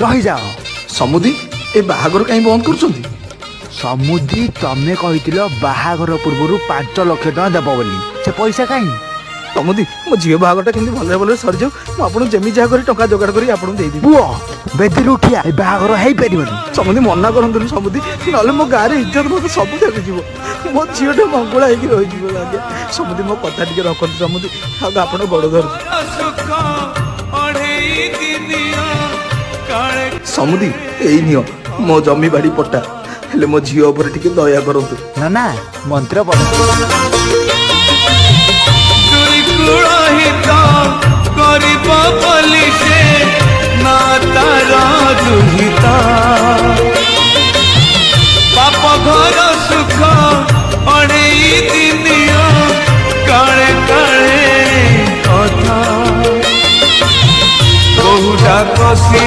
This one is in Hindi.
रही जाओ। समुदी ए बाहागर कहीं बंद कर समुदी तमें कही बाहागर पूर्व 5 लाख टका देव बोली से पैसा कहीं समुदी मो झील बाहागरटा केମିତି भलରେ भलରେ ସରିଯାଉ ମୁଁ ଆପଣଙ୍କୁ ଯେମିତି ଯାହା କରି ଟଙ୍କା ଯୋଗାଡ଼ କରି ଆପଣଙ୍କୁ ଦେଇଦେବି। पुओ बेदी उठिया बाहागर हो पार समुदी मना करନ୍ତୁନି समुदी नହେଲେ मो गाँव इज्जत मत सब चालीज मो झीलटा मंगला होगी रही आज्ञा समुदी मो कथा टे रखते समुदी आप गोड़ धर समुदी यही नियो मो जमी बाड़ी पट्टा हेले मो झील उपर टिके दया करतु ना ना मंत्र पढ़ बाप घर सुख अढ़ई दिनिया काले काले कथा बहुटा कसी